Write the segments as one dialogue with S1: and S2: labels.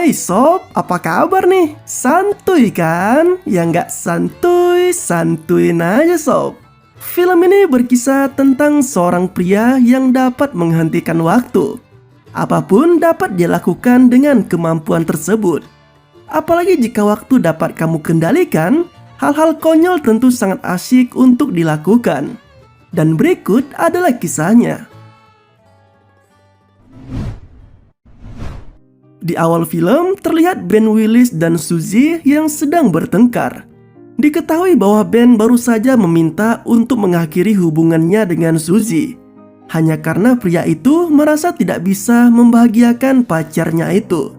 S1: Hai sob, apa kabar nih? Santuy kan? Ya nggak santuy, santuin aja sob. Film ini berkisah tentang seorang pria yang dapat menghentikan waktu. Apapun dapat dia lakukan dengan kemampuan tersebut. Apalagi jika waktu dapat kamu kendalikan, hal-hal konyol tentu sangat asyik untuk dilakukan. Dan berikut adalah kisahnya. Di awal film, terlihat Ben Willis dan Suzy yang sedang bertengkar. Diketahui bahwa Ben baru saja meminta untuk mengakhiri hubungannya dengan Suzy, hanya karena pria itu merasa tidak bisa membahagiakan pacarnya itu.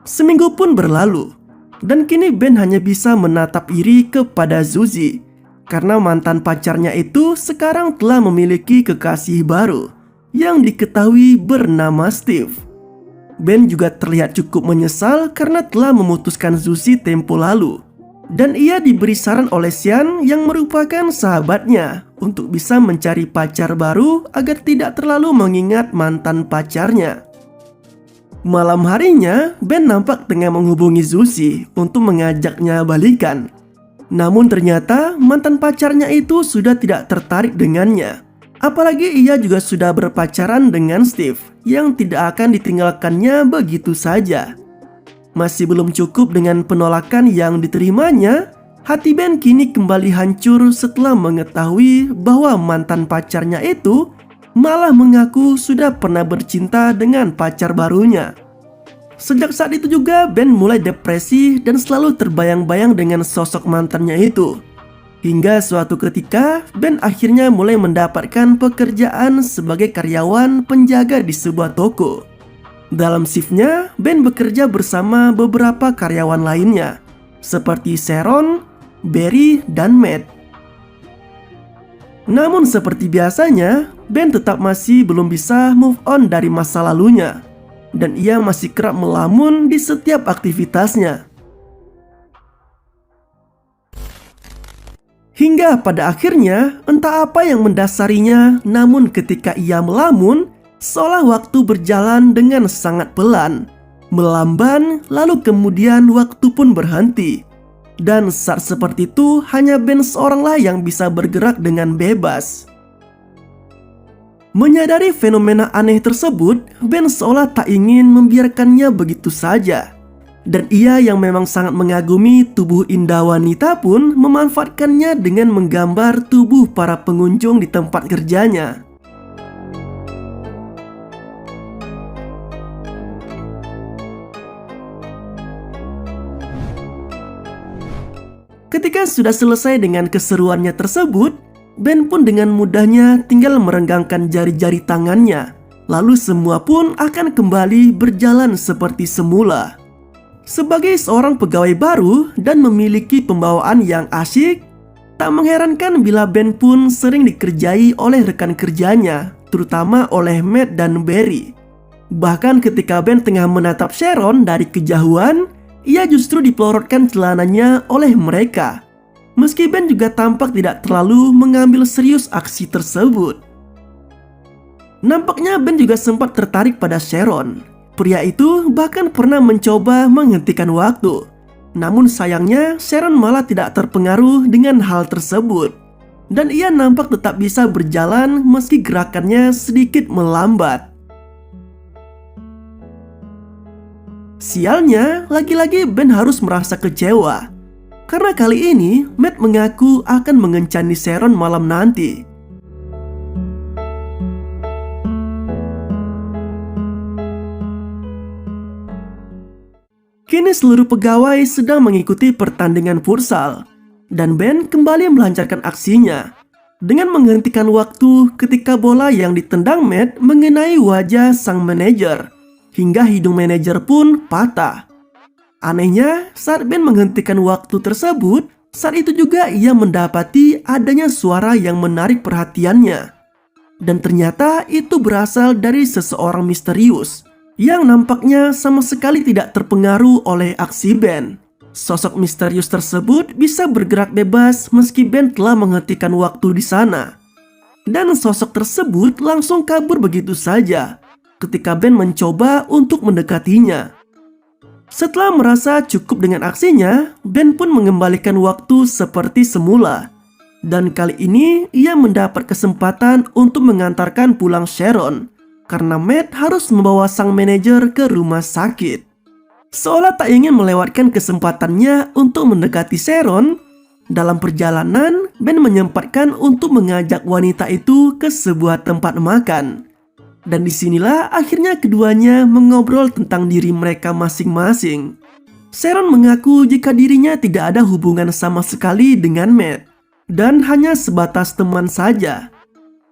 S1: Seminggu pun berlalu, dan kini Ben hanya bisa menatap iri kepada Suzy, karena mantan pacarnya itu sekarang telah memiliki kekasih baru yang diketahui bernama Steve. Ben juga terlihat cukup menyesal karena telah memutuskan Suzy tempo lalu. Dan ia diberi saran oleh Sean yang merupakan sahabatnya untuk bisa mencari pacar baru agar tidak terlalu mengingat mantan pacarnya. Malam harinya, Ben nampak tengah menghubungi Suzy untuk mengajaknya balikan. Namun ternyata mantan pacarnya itu sudah tidak tertarik dengannya. Apalagi ia juga sudah berpacaran dengan Steve yang tidak akan ditinggalkannya begitu saja. Masih belum cukup dengan penolakan yang diterimanya, hati Ben kini kembali hancur setelah mengetahui bahwa mantan pacarnya itu malah mengaku sudah pernah bercinta dengan pacar barunya. Sejak saat itu juga Ben mulai depresi dan selalu terbayang-bayang dengan sosok mantannya itu. Hingga suatu ketika, Ben akhirnya mulai mendapatkan pekerjaan sebagai karyawan penjaga di sebuah toko. Dalam shiftnya, Ben bekerja bersama beberapa karyawan lainnya, seperti Sharon, Barry, dan Matt. Namun seperti biasanya, Ben tetap masih belum bisa move on dari masa lalunya, dan ia masih kerap melamun di setiap aktivitasnya. Hingga pada akhirnya, entah apa yang mendasarinya, namun ketika ia melamun, seolah waktu berjalan dengan sangat pelan, melamban, lalu kemudian waktu pun berhenti. Dan saat seperti itu, hanya Ben seoranglah yang bisa bergerak dengan bebas. Menyadari fenomena aneh tersebut, Ben seolah tak ingin membiarkannya begitu saja. Dan ia yang memang sangat mengagumi tubuh indah wanita pun memanfaatkannya dengan menggambar tubuh para pengunjung di tempat kerjanya. Ketika sudah selesai dengan keseruannya tersebut, Ben pun dengan mudahnya tinggal merenggangkan jari-jari tangannya. Lalu semua pun akan kembali berjalan seperti semula. Sebagai seorang pegawai baru dan memiliki pembawaan yang asyik, tak mengherankan bila Ben pun sering dikerjai oleh rekan kerjanya, terutama oleh Matt dan Barry. Bahkan ketika Ben tengah menatap Sharon dari kejauhan, ia justru dipelorotkan celananya oleh mereka. Meski Ben juga tampak tidak terlalu mengambil serius aksi tersebut. Nampaknya Ben juga sempat tertarik pada Sharon. Pria itu bahkan pernah mencoba menghentikan waktu. Namun sayangnya Sharon malah tidak terpengaruh dengan hal tersebut. Dan ia nampak tetap bisa berjalan meski gerakannya sedikit melambat. Sialnya, lagi-lagi Ben harus merasa kecewa. Karena kali ini Matt mengaku akan mengencani Sharon malam nanti. Kini seluruh pegawai sedang mengikuti pertandingan futsal, dan Ben kembali melancarkan aksinya dengan menghentikan waktu ketika bola yang ditendang Matt mengenai wajah sang manajer, hingga hidung manajer pun patah. Anehnya, saat Ben menghentikan waktu tersebut, saat itu juga ia mendapati adanya suara yang menarik perhatiannya. Dan ternyata itu berasal dari seseorang misterius yang nampaknya sama sekali tidak terpengaruh oleh aksi Ben. Sosok misterius tersebut bisa bergerak bebas meski Ben telah menghentikan waktu di sana. Dan sosok tersebut langsung kabur begitu saja, ketika Ben mencoba untuk mendekatinya. Setelah merasa cukup dengan aksinya, Ben pun mengembalikan waktu seperti semula. Dan kali ini ia mendapat kesempatan untuk mengantarkan pulang Sharon karena Matt harus membawa sang manajer ke rumah sakit. Seolah tak ingin melewatkan kesempatannya untuk mendekati Sharon, dalam perjalanan Ben menyempatkan untuk mengajak wanita itu ke sebuah tempat makan. Dan disinilah akhirnya keduanya mengobrol tentang diri mereka masing-masing. Sharon mengaku jika dirinya tidak ada hubungan sama sekali dengan Matt dan hanya sebatas teman saja.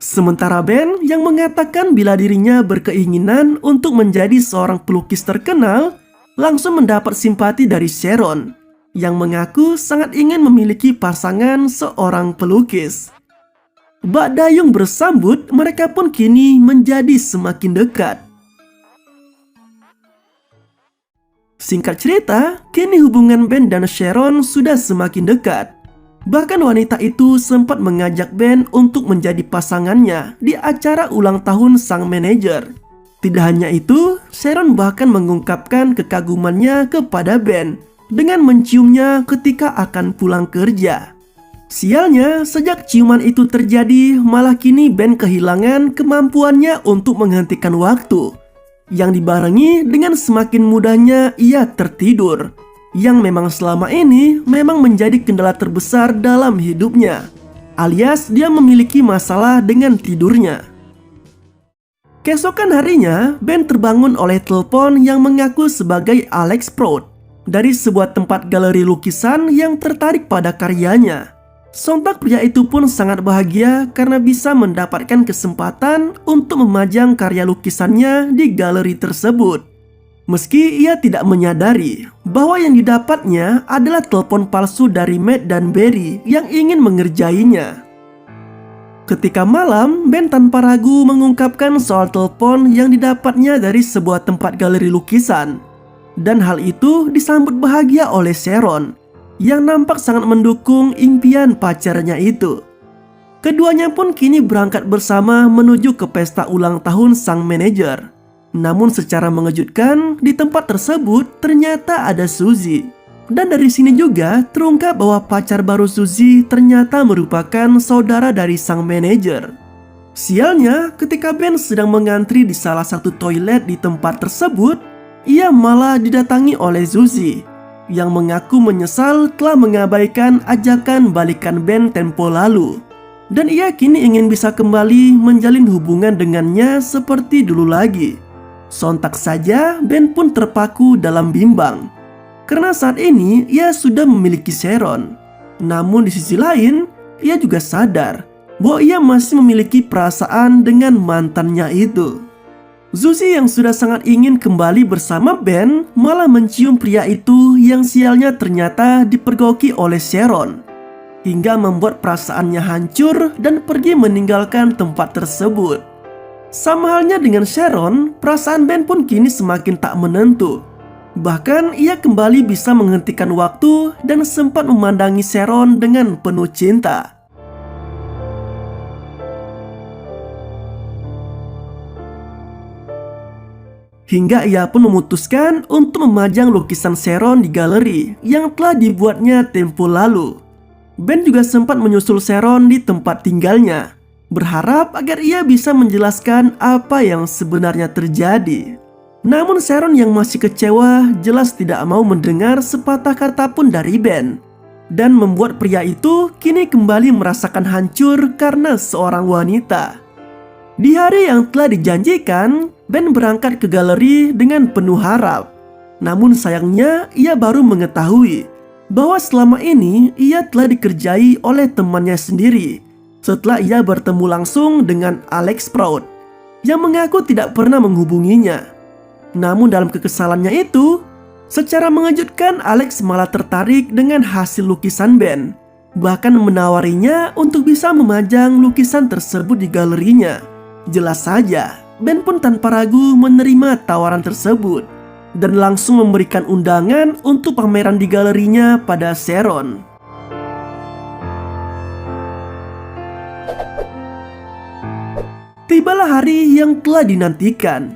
S1: Sementara Ben yang mengatakan bila dirinya berkeinginan untuk menjadi seorang pelukis terkenal langsung mendapat simpati dari Sharon yang mengaku sangat ingin memiliki pasangan seorang pelukis. Bak dayung bersambut, mereka pun kini menjadi semakin dekat. Singkat cerita, kini hubungan Ben dan Sharon sudah semakin dekat. Bahkan wanita itu sempat mengajak Ben untuk menjadi pasangannya di acara ulang tahun sang manajer. Tidak hanya itu, Sharon bahkan mengungkapkan kekagumannya kepada Ben dengan menciumnya ketika akan pulang kerja. Sialnya, sejak ciuman itu terjadi, malah kini Ben kehilangan kemampuannya untuk menghentikan waktu, yang dibarengi dengan semakin mudahnya ia tertidur, yang memang selama ini memang menjadi kendala terbesar dalam hidupnya, alias dia memiliki masalah dengan tidurnya. Keesokan harinya, Ben terbangun oleh telepon yang mengaku sebagai Alex Prout dari sebuah tempat galeri lukisan yang tertarik pada karyanya. Sontak pria itu pun sangat bahagia karena bisa mendapatkan kesempatan untuk memajang karya lukisannya di galeri tersebut. Meski ia tidak menyadari bahwa yang didapatnya adalah telepon palsu dari Matt dan Barry yang ingin mengerjainya. Ketika malam, Ben tanpa ragu mengungkapkan soal telepon yang didapatnya dari sebuah tempat galeri lukisan. Dan hal itu disambut bahagia oleh Sharon yang nampak sangat mendukung impian pacarnya itu. Keduanya pun kini berangkat bersama menuju ke pesta ulang tahun sang manajer. Namun secara mengejutkan, di tempat tersebut ternyata ada Suzy. Dan dari sini juga terungkap bahwa pacar baru Suzy ternyata merupakan saudara dari sang manajer. Sialnya, ketika Ben sedang mengantri di salah satu toilet di tempat tersebut, ia malah didatangi oleh Suzy yang mengaku menyesal telah mengabaikan ajakan balikan Ben tempo lalu. Dan ia kini ingin bisa kembali menjalin hubungan dengannya seperti dulu lagi. Sontak saja Ben pun terpaku dalam bimbang, karena saat ini ia sudah memiliki Sharon. Namun di sisi lain, ia juga sadar bahwa ia masih memiliki perasaan dengan mantannya itu. Suzy yang sudah sangat ingin kembali bersama Ben malah mencium pria itu yang sialnya ternyata dipergoki oleh Sharon, hingga membuat perasaannya hancur dan pergi meninggalkan tempat tersebut. Sama halnya dengan Sharon, perasaan Ben pun kini semakin tak menentu. Bahkan ia kembali bisa menghentikan waktu dan sempat memandangi Sharon dengan penuh cinta. Hingga ia pun memutuskan untuk memajang lukisan Sharon di galeri yang telah dibuatnya tempo lalu. Ben juga sempat menyusul Sharon di tempat tinggalnya, berharap agar ia bisa menjelaskan apa yang sebenarnya terjadi. Namun Sharon yang masih kecewa jelas tidak mau mendengar sepatah kata pun dari Ben, dan membuat pria itu kini kembali merasakan hancur karena seorang wanita. Di hari yang telah dijanjikan, Ben berangkat ke galeri dengan penuh harap. Namun sayangnya ia baru mengetahui bahwa selama ini ia telah dikerjai oleh temannya sendiri setelah ia bertemu langsung dengan Alex Prout yang mengaku tidak pernah menghubunginya. Namun dalam kekesalannya itu, secara mengejutkan Alex malah tertarik dengan hasil lukisan Ben, bahkan menawarinya untuk bisa memajang lukisan tersebut di galerinya. Jelas saja, Ben pun tanpa ragu menerima tawaran tersebut dan langsung memberikan undangan untuk pameran di galerinya pada Sharon. Tibalah hari yang telah dinantikan.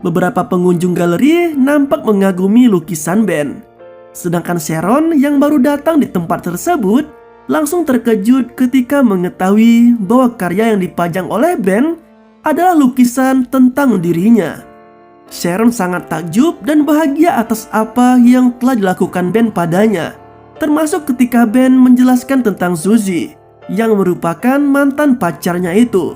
S1: Beberapa pengunjung galeri nampak mengagumi lukisan Ben. Sedangkan Sharon yang baru datang di tempat tersebut langsung terkejut ketika mengetahui bahwa karya yang dipajang oleh Ben adalah lukisan tentang dirinya. Sharon sangat takjub dan bahagia atas apa yang telah dilakukan Ben padanya, termasuk ketika Ben menjelaskan tentang Suzy yang merupakan mantan pacarnya itu.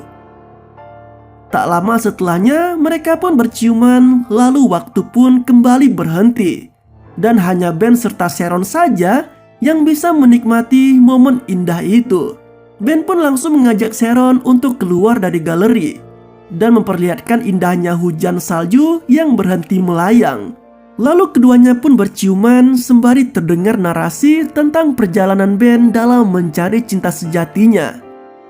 S1: Tak lama setelahnya, mereka pun berciuman, lalu waktu pun kembali berhenti. Dan hanya Ben serta Sharon saja yang bisa menikmati momen indah itu. Ben pun langsung mengajak Sharon untuk keluar dari galeri dan memperlihatkan indahnya hujan salju yang berhenti melayang. Lalu keduanya pun berciuman sembari terdengar narasi tentang perjalanan Ben dalam mencari cinta sejatinya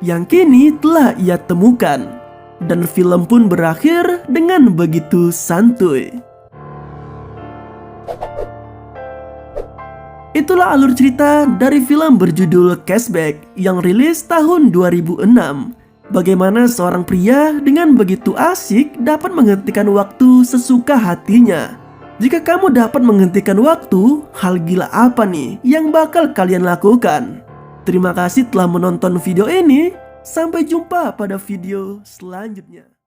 S1: yang kini telah ia temukan. Dan film pun berakhir dengan begitu santuy. Itulah alur cerita dari film berjudul Cashback yang rilis tahun 2006. Bagaimana seorang pria dengan begitu asik dapat menghentikan waktu sesuka hatinya. Jika kamu dapat menghentikan waktu, hal gila apa nih yang bakal kalian lakukan? Terima kasih telah menonton video ini. Sampai jumpa pada video selanjutnya.